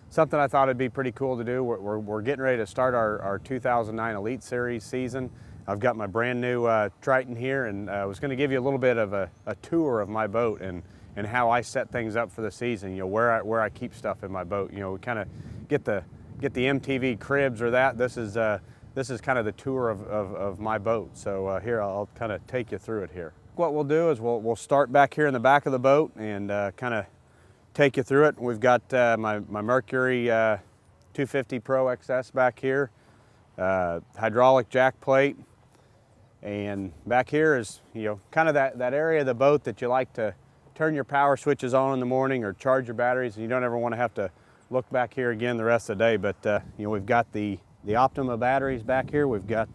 something I thought it'd be pretty cool to do. We're getting ready to start our 2009 Elite Series season. I've got my brand new Triton here, and I was going to give you a little bit of a tour of my boat and how I set things up for the season. You know, where I keep stuff in my boat. You know, we kind of get the MTV cribs or that. This is kind of the tour of my boat. So here I'll kind of take you through it here. What we'll do is we'll start back here in the back of the boat and kind of take you through it. We've got my Mercury 250 Pro XS back here, hydraulic jack plate, and back here is, you know, kind of that area of the boat that you like to turn your power switches on in the morning or charge your batteries, and you don't ever want to have to look back here again the rest of the day. But you know, we've got the Optima batteries back here. We've got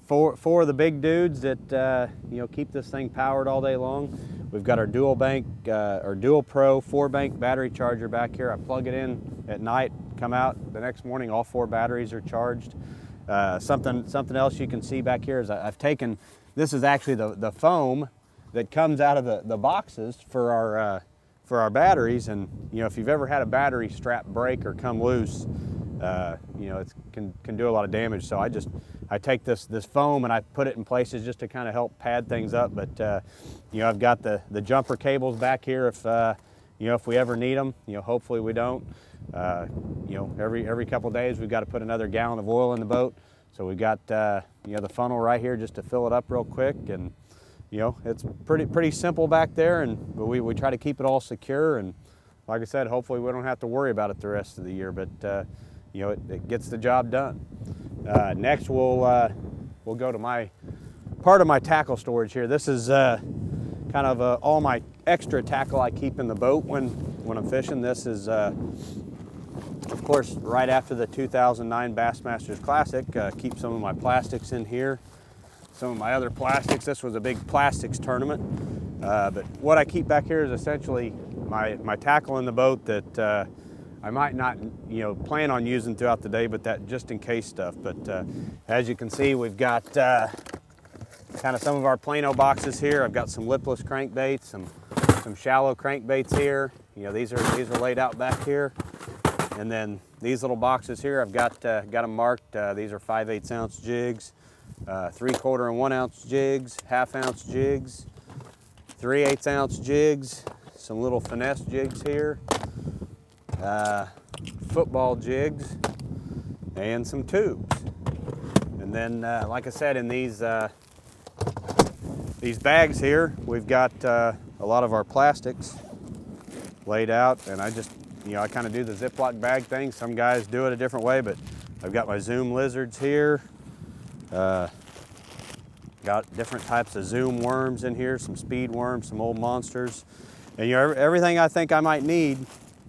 four of the big dudes that you know, keep this thing powered all day long. We've got our dual Pro 4-bank battery charger back here. I plug it in at night, come out the next morning, all 4 batteries are charged. Something else you can see back here is I've taken, this is actually the foam that comes out of the boxes for our batteries. And you know, if you've ever had a battery strap break or come loose, you know, it can do a lot of damage. So I take this foam and I put it in places just to kind of help pad things up. But you know, I've got the jumper cables back here if you know, if we ever need them. You know, hopefully we don't. You know, every couple of days we've got to put another gallon of oil in the boat. So we've got you know, the funnel right here just to fill it up real quick. And you know, it's pretty simple back there, but we try to keep it all secure. And like I said, hopefully we don't have to worry about it the rest of the year. But you know, it gets the job done. Next, we'll go to my part of my tackle storage here. This is kind of all my extra tackle I keep in the boat when I'm fishing. This is, of course, right after the 2009 Bassmasters Classic. Keep some of my plastics in here, some of my other plastics. This was a big plastics tournament. But what I keep back here is essentially my tackle in the boat that I might not, you know, plan on using throughout the day, but that just in case stuff. But as you can see, we've got kind of some of our Plano boxes here. I've got some lipless crankbaits, some shallow crankbaits here. You know, these are laid out back here. And then these little boxes here, I've got them marked. These are 5/8 ounce jigs, 3/4 and 1 ounce jigs, 1/2 ounce jigs, 3/8 ounce jigs, some little finesse jigs here, football jigs, and some tubes. And then, like I said, in these bags here, we've got a lot of our plastics laid out, and I just, you know, I kind of do the Ziploc bag thing. Some guys do it a different way, but I've got my Zoom lizards here. Got different types of Zoom worms in here, some speed worms, some old monsters. And you know, everything I think I might need,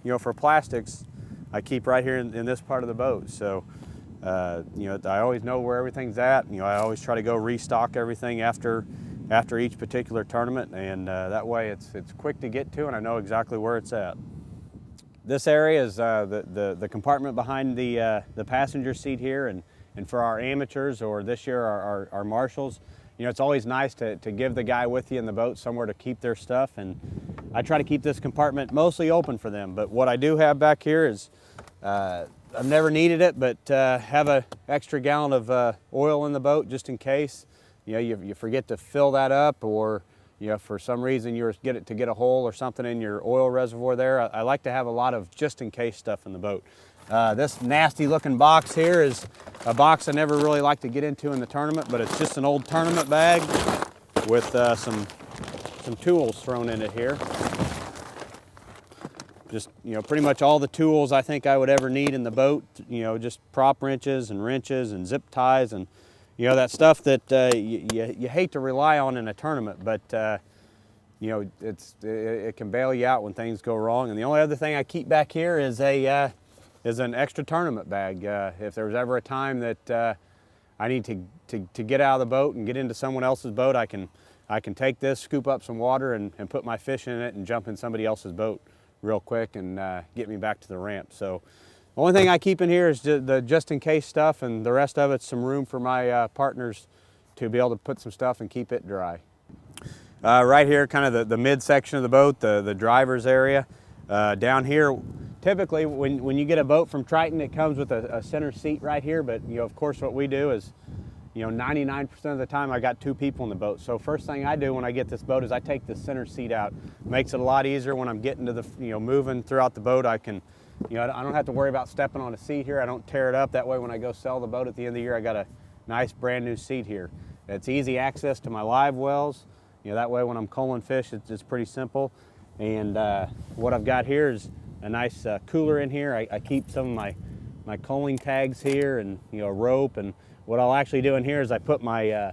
you know, for plastics, I keep right here in this part of the boat. So, you know, I always know where everything's at. You know, I always try to go restock everything after each particular tournament, and that way it's quick to get to, and I know exactly where it's at. This area is the compartment behind the passenger seat here, and for our amateurs, or this year our marshals, you know, it's always nice to give the guy with you in the boat somewhere to keep their stuff, and I try to keep this compartment mostly open for them. But what I do have back here is, I've never needed it, but have an extra gallon of oil in the boat just in case. You know, you forget to fill that up, or you know, for some reason you get a hole or something in your oil reservoir there. I like to have a lot of just in case stuff in the boat. This nasty looking box here is a box I never really like to get into in the tournament, but it's just an old tournament bag with some tools thrown in it here. Just, you know, pretty much all the tools I think I would ever need in the boat. You know, just prop wrenches and zip ties, and you know, that stuff that you hate to rely on in a tournament, but you know, it can bail you out when things go wrong. And the only other thing I keep back here is an extra tournament bag. If there's ever a time that I need to get out of the boat and get into someone else's boat, I can take this, scoop up some water, and put my fish in it and jump in somebody else's boat real quick and get me back to the ramp. So the only thing I keep in here is the just-in-case stuff, and the rest of it's some room for my partners to be able to put some stuff and keep it dry. Right here, kind of the midsection of the boat, the driver's area. Down here, typically when you get a boat from Triton, it comes with a center seat right here, but of course what we do is 99% of the time I got 2 people in the boat. So first thing I do when I get this boat is I take the center seat out. Makes it a lot easier when I'm getting to the moving throughout the boat. I can I don't have to worry about stepping on a seat here. I don't tear it up. That way when I go sell the boat at the end of the year, I got a nice brand new seat here. It's easy access to my live wells. That way when I'm culling fish, it's pretty simple. And what I've got here is a nice cooler in here. I keep some of my culling tags here, and a rope. And what I'll actually do in here is I put my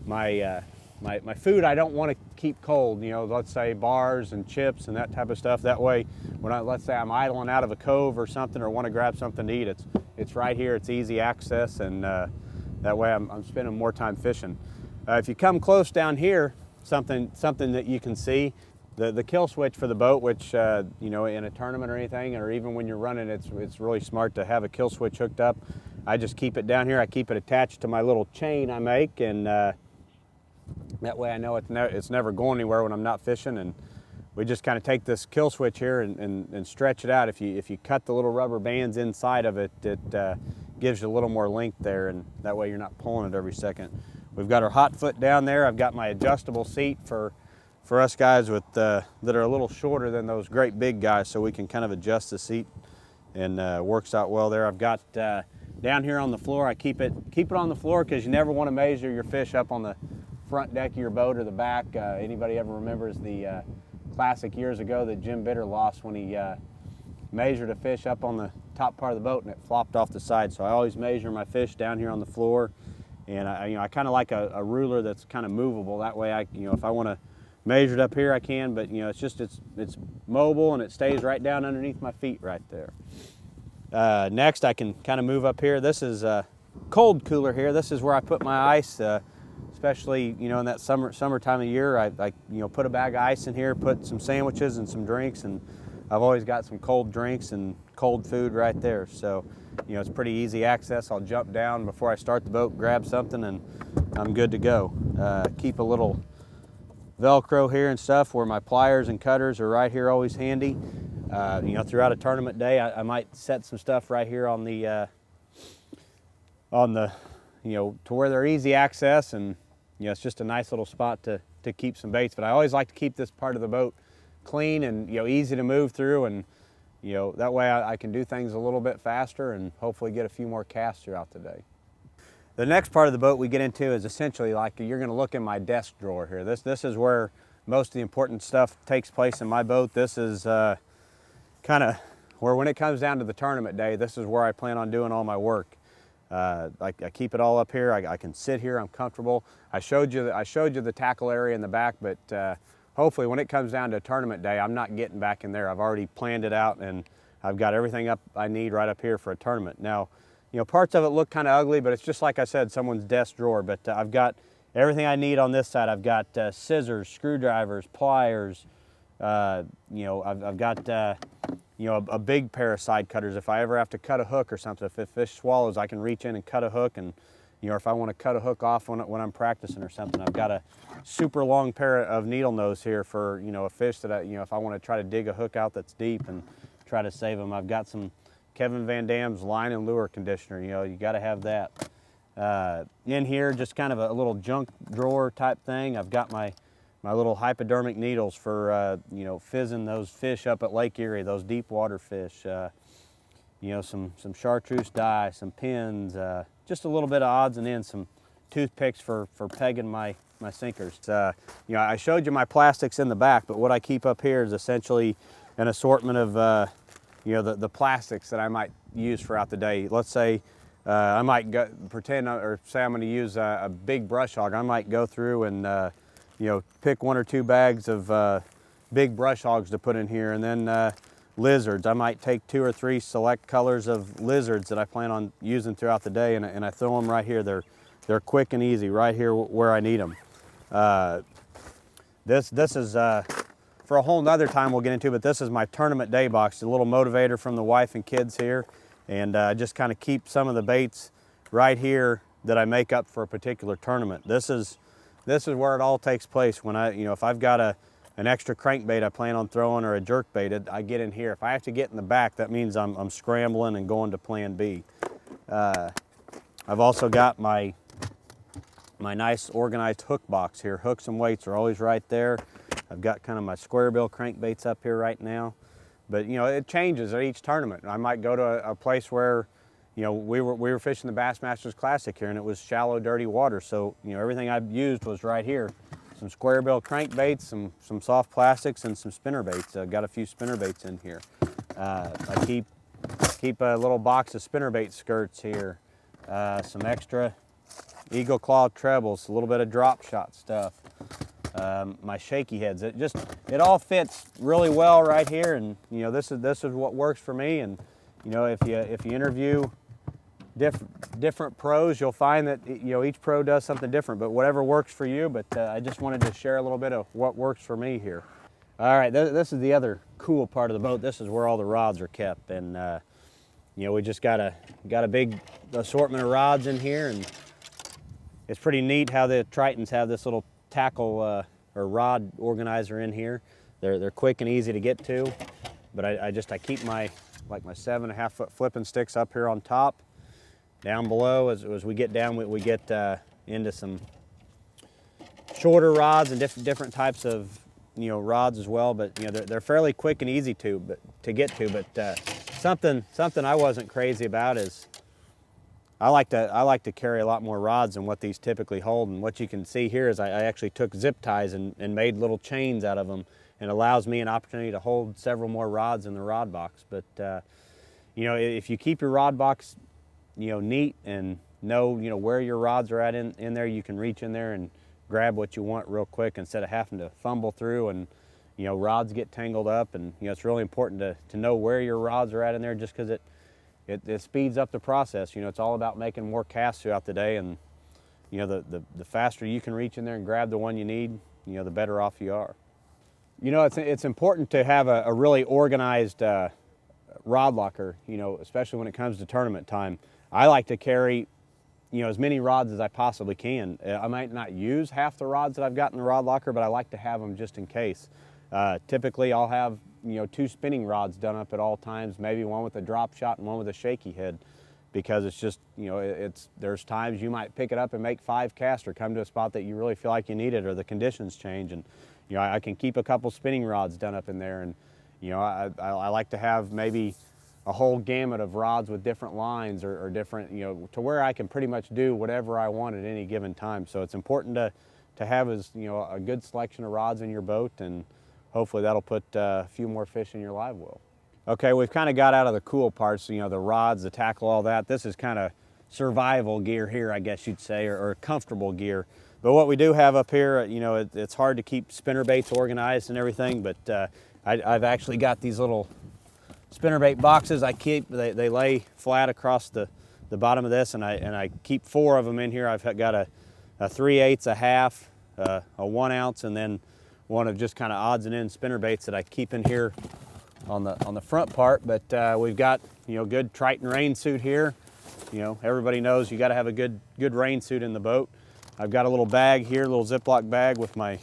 my food I don't want to keep cold. Let's say bars and chips and that type of stuff. That way, when let's say I'm idling out of a cove or something, or want to grab something to eat, it's right here. It's easy access, and that way I'm spending more time fishing. If you come close down here, something that you can see. The kill switch for the boat, which in a tournament or anything, or even when you're running, it's really smart to have a kill switch hooked up. I just keep it down here. I keep it attached to my little chain I make, and that way I know it's never going anywhere when I'm not fishing. And we just kind of take this kill switch here and stretch it out. If you cut the little rubber bands inside of it, it gives you a little more length there, and that way you're not pulling it every second. We've got our hot foot down there. I've got my adjustable seat for us guys with that are a little shorter than those great big guys, so we can kind of adjust the seat, and works out well there. I've got down here on the floor, I keep it on the floor because you never want to measure your fish up on the front deck of your boat or the back. Anybody ever remembers the classic years ago that Jim Bitter lost when he measured a fish up on the top part of the boat and it flopped off the side? So I always measure my fish down here on the floor, and I kind of like a ruler that's kind of movable. That way if I want to measure it up here, I can, but it's mobile, and it stays right down underneath my feet right there. Next, I can kind of move up here. This is a cold cooler here. This is where I put my ice, especially in that summertime of year. I put a bag of ice in here, put some sandwiches and some drinks, and I've always got some cold drinks and cold food right there. So it's pretty easy access. I'll jump down before I start the boat, grab something, and I'm good to go. Keep a little Velcro here and stuff where my pliers and cutters are right here, always handy. Throughout a tournament day, I might set some stuff right here on the to where they're easy access, and it's just a nice little spot to keep some baits. But I always like to keep this part of the boat clean and easy to move through, and that way I can do things a little bit faster and hopefully get a few more casts throughout the day. The next part of the boat we get into is essentially like you're going to look in my desk drawer here. This is where most of the important stuff takes place in my boat. This is kind of where, when it comes down to the tournament day, this is where I plan on doing all my work. I keep it all up here. I can sit here. I'm comfortable. I showed you the tackle area in the back, but hopefully when it comes down to tournament day, I'm not getting back in there. I've already planned it out, and I've got everything up I need right up here for a tournament. Now, parts of it look kind of ugly, but it's just like I said, someone's desk drawer. But I've got everything I need on this side. I've got scissors, screwdrivers, pliers. I've got a big pair of side cutters. If I ever have to cut a hook or something, if a fish swallows, I can reach in and cut a hook. And if I want to cut a hook off when I'm practicing or something, I've got a super long pair of needle nose here for a fish that if I want to try to dig a hook out that's deep and try to save them. I've got some Kevin Van Dam's line and lure conditioner. You got to have that. In here, just kind of a little junk drawer type thing. I've got my little hypodermic needles for fizzing those fish up at Lake Erie, those deep water fish. Some chartreuse dye, some pins, just a little bit of odds and ends, some toothpicks for pegging my sinkers. I showed you my plastics in the back, but what I keep up here is essentially an assortment of the plastics that I might use throughout the day. Let's say I might pretend or say I'm going to use a big brush hog. I might go through and pick 1 or 2 bags of big brush hogs to put in here, and then lizards. I might take 2 or 3 select colors of lizards that I plan on using throughout the day, and I throw them right here. They're quick and easy right here where I need them. This is for a whole nother time we'll get into, but this is my tournament day box, a little motivator from the wife and kids here, and I just kind of keep some of the baits right here that I make up for a particular tournament. This is where it all takes place. When if I've got a an extra crankbait I plan on throwing or a jerkbait, I get in here. If I have to get in the back, that means I'm scrambling and going to plan B. I've also got my nice organized hook box here. Hooks and weights are always right there. I've got kind of my square bill crankbaits up here right now. But you know, it changes at each tournament. I might go to a place where, you know, we were fishing the Bassmasters Classic here and it was shallow, dirty water. So, you know, everything I've used was right here. Some square bill crankbaits, some soft plastics, and some spinnerbaits. I've got a few spinnerbaits in here. I keep a little box of spinnerbait skirts here. Some extra eagle claw trebles, a little bit of drop shot stuff. My shaky heads. It all fits really well right here, and you know, this is what works for me. And you know, if you interview different pros, you'll find that, you know, each pro does something different, but whatever works for you. But I just wanted to share a little bit of what works for me here. All right, this is the other cool part of the boat. This is where all the rods are kept, and you know, we just got a big assortment of rods in here, and it's pretty neat how the Tritons have this little tackle or rod organizer in here. They're quick and easy to get to, but I keep my 7.5 foot flipping sticks up here on top. Down below, as we get down, we get into some shorter rods and different types of, you know, rods as well. But you know, they're fairly quick and easy to get to. But something I wasn't crazy about is I like to carry a lot more rods than what these typically hold. And what you can see here is I actually took zip ties and made little chains out of them, and allows me an opportunity to hold several more rods in the rod box. But you know, if you keep your rod box, you know, neat and know, you know, where your rods are at in there, you can reach in there and grab what you want real quick instead of having to fumble through, and you know, rods get tangled up. And you know, it's really important to know where your rods are at in there, just because it speeds up the process. You know, it's all about making more casts throughout the day, and you know, the faster you can reach in there and grab the one you need, you know, the better off you are. You know, it's important to have a really organized rod locker, you know, especially when it comes to tournament time. I like to carry, you know, as many rods as I possibly can. I might not use half the rods that I've got in the rod locker, but I like to have them just in case. Typically I'll have, you know, 2 spinning rods done up at all times, maybe one with a drop shot and one with a shaky head, because it's just, you know, there's times you might pick it up and make 5 casts or come to a spot that you really feel like you need it, or the conditions change, and you know, I can keep a couple spinning rods done up in there. And you know, I like to have maybe a whole gamut of rods with different lines or different, you know, to where I can pretty much do whatever I want at any given time. So it's important to have, as you know, a good selection of rods in your boat, and hopefully that'll put a few more fish in your live well. Okay, we've kind of got out of the cool parts, you know, the rods, the tackle, all that. This is kind of survival gear here, I guess you'd say, or comfortable gear. But what we do have up here, you know, it's hard to keep spinnerbaits organized and everything, but I've actually got these little spinnerbait boxes they lay flat across the bottom of this, and I keep 4 of them in here. I've got a 3/8, a half, a 1 ounce, and then one of just kind of odds and ends spinnerbaits that I keep in here on the front part. But we've got, you know, good Triton rain suit here. You know, everybody knows you got to have a good rain suit in the boat. I've got a little bag here, a little Ziploc bag with my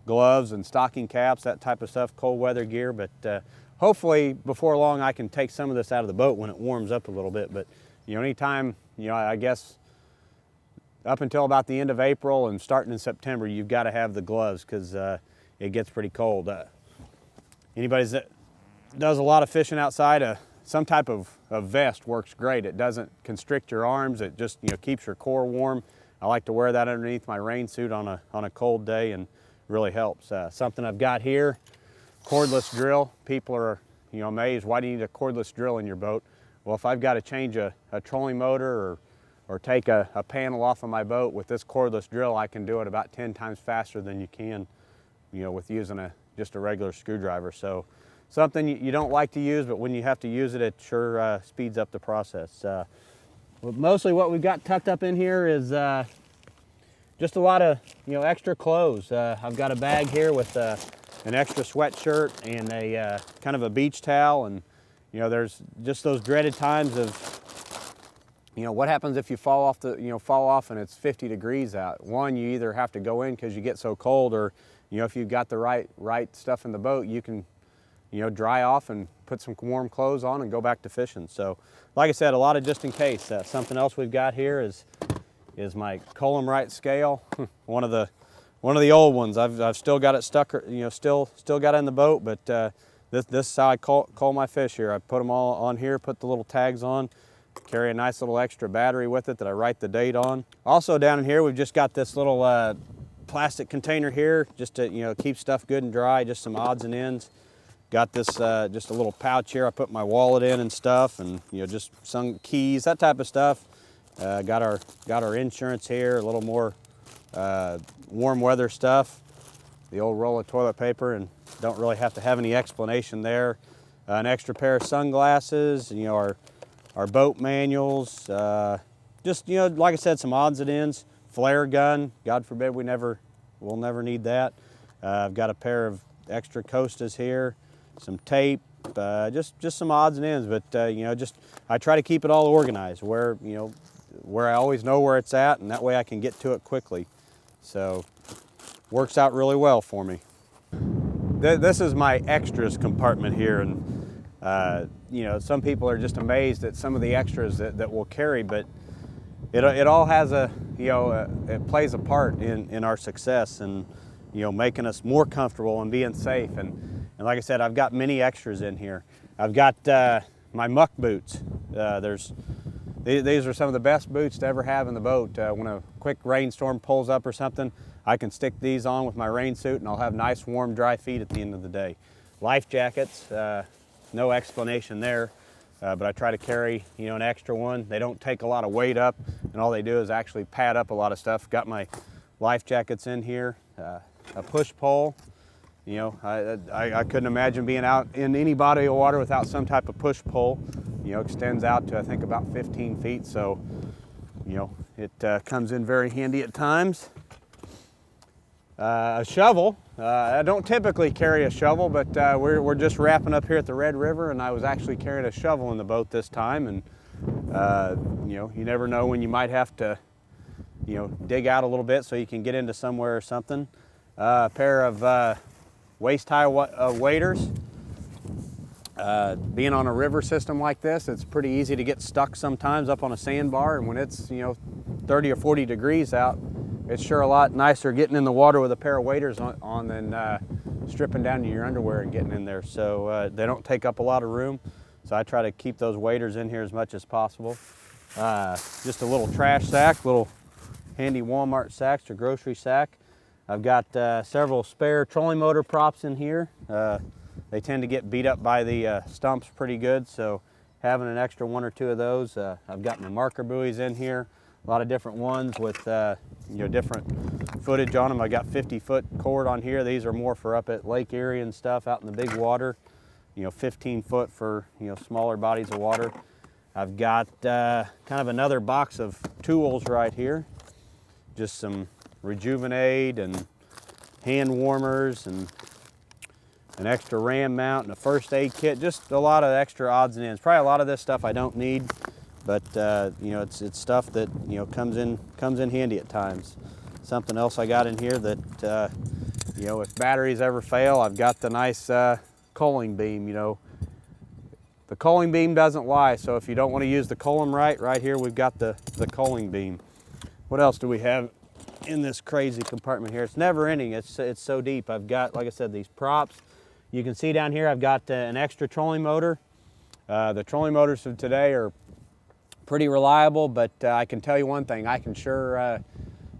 gloves and stocking caps, that type of stuff, cold weather gear. But hopefully before long I can take some of this out of the boat when it warms up a little bit. But you know, anytime, you know, I guess up until about the end of April and starting in September, you've got to have the gloves, because it gets pretty cold. Anybody that does a lot of fishing outside, some type of vest works great. It doesn't constrict your arms. It just, you know, keeps your core warm. I like to wear that underneath my rain suit on a cold day, and really helps. Something I've got here, cordless drill. People are, you know, amazed, why do you need a cordless drill in your boat? Well, if I've got to change a trolling motor or take a panel off of my boat with this cordless drill, I can do it about 10 times faster than you can, you know, with using just a regular screwdriver. So something you don't like to use, but when you have to use it, it sure speeds up the process. Well, mostly what we've got tucked up in here is just a lot of, you know, extra clothes. I've got a bag here with an extra sweatshirt and a kind of a beach towel, and you know, there's just those dreaded times of, you know, what happens if you fall off and it's 50 degrees out. One, you either have to go in because you get so cold, or if you've got the right stuff in the boat, you can, dry off and put some warm clothes on and go back to fishing. So, like I said, a lot of just in case. Something else we've got here is my Column-Wright scale, one of the old ones. I've still got it stuck, still got it in the boat, but this is how I call my fish here. I put them all on here, put the little tags on, carry a nice little extra battery with it that I write the date on. Also down in here, we've just got this little plastic container here, just to keep stuff good and dry, just some odds and ends. Got this just a little pouch here I put my wallet in and stuff, and just some keys, that type of stuff. Got our insurance here, a little more warm weather stuff, the old roll of toilet paper, and don't really have to have any explanation there. An extra pair of sunglasses, our boat manuals, just like I said, some odds and ends. Flare gun, God forbid we'll never need that. I've got a pair of extra Costas here, some tape, just some odds and ends. But I try to keep it all organized where I always know where it's at, and that way I can get to it quickly. So works out really well for me. This is my extras compartment here, and some people are just amazed at some of the extras that we'll carry, but it all has it plays a part in our success and making us more comfortable and being safe. And like I said, I've got many extras in here. I've got my muck boots. These are some of the best boots to ever have in the boat. When a quick rainstorm pulls up or something, I can stick these on with my rain suit and I'll have nice, warm, dry feet at the end of the day. Life jackets, no explanation there, but I try to carry an extra one. They don't take a lot of weight up, and all they do is actually pad up a lot of stuff. Got my life jackets in here, a push pole. I couldn't imagine being out in any body of water without some type of push pole. Extends out to I think about 15 feet, so it comes in very handy at times. A shovel. I don't typically carry a shovel, but we're just wrapping up here at the Red River, and I was actually carrying a shovel in the boat this time. And you never know when you might have to dig out a little bit so you can get into somewhere or something. A pair of waist-high waders. Being on a river system like this, it's pretty easy to get stuck sometimes up on a sandbar, and when it's 30 or 40 degrees out, it's sure a lot nicer getting in the water with a pair of waders on than stripping down to your underwear and getting in there. So they don't take up a lot of room, so I try to keep those waders in here as much as possible. Just a little trash sack, little handy Walmart sacks or grocery sack. I've got several spare trolling motor props in here. They tend to get beat up by the stumps pretty good, so having an extra one or two of those. I've got my marker buoys in here, a lot of different ones with different footage on them. I got 50-foot cord on here. These are more for up at Lake Erie and stuff, out in the big water. 15 foot for smaller bodies of water. I've got kind of another box of tools right here, just some Rejuvenate and hand warmers and an extra ram mount and a first aid kit, just a lot of extra odds and ends. Probably a lot of this stuff I don't need, but it's stuff that comes in handy at times. Something else I got in here that if batteries ever fail, I've got the nice coaling beam. The coaling beam doesn't lie, so if you don't want to use the Column-Wright, right here we've got the coaling beam. What else do we have in this crazy compartment here? It's never ending. It's so deep. I've got, like I said, these props. You can see down here I've got an extra trolling motor. The trolling motors of today are pretty reliable, but I can tell you one thing, I can sure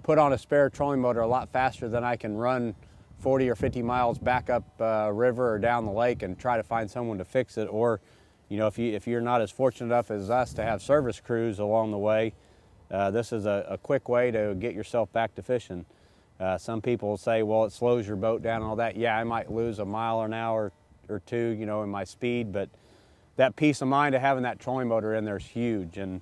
put on a spare trolling motor a lot faster than I can run 40 or 50 miles back up a river or down the lake and try to find someone to fix it. Or if you're not as fortunate enough as us to have service crews along the way, this is a quick way to get yourself back to fishing. Some people will say, well, it slows your boat down and all that. Yeah, I might lose a mile an hour or two, in my speed, but that peace of mind of having that trolling motor in there is huge. And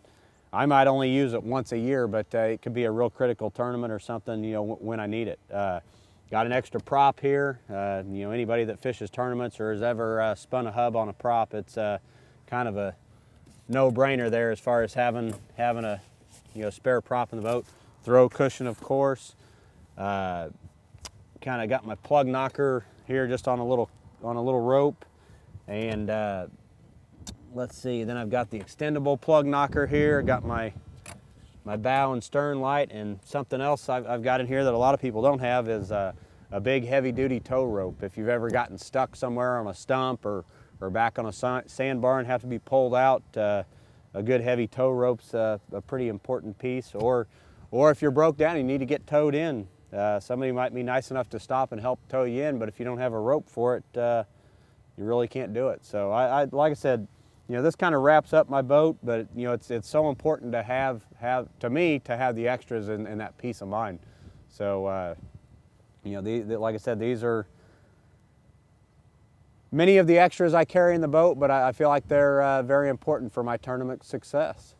I might only use it once a year, but it could be a real critical tournament or something, when I need it. Got an extra prop here. Anybody that fishes tournaments or has ever spun a hub on a prop, it's kind of a no-brainer there as far as having a spare prop in the boat. Throw cushion, of course. kind of got my plug knocker here just on a little rope, and let's see, then I've got the extendable plug knocker here. Got my bow and stern light, and something else I've got in here that a lot of people don't have is a big heavy-duty tow rope. If you've ever gotten stuck somewhere on a stump or back on a sandbar and have to be pulled out, a good heavy tow rope's a pretty important piece. Or if you're broke down and you need to get towed in, somebody might be nice enough to stop and help tow you in, but if you don't have a rope for it, you really can't do it. So like I said, you know, this kind of wraps up my boat, but you know, it's so important to have to me to have the extras and that peace of mind. So you know, like I said, these are many of the extras I carry in the boat, but I feel like they're very important for my tournament success.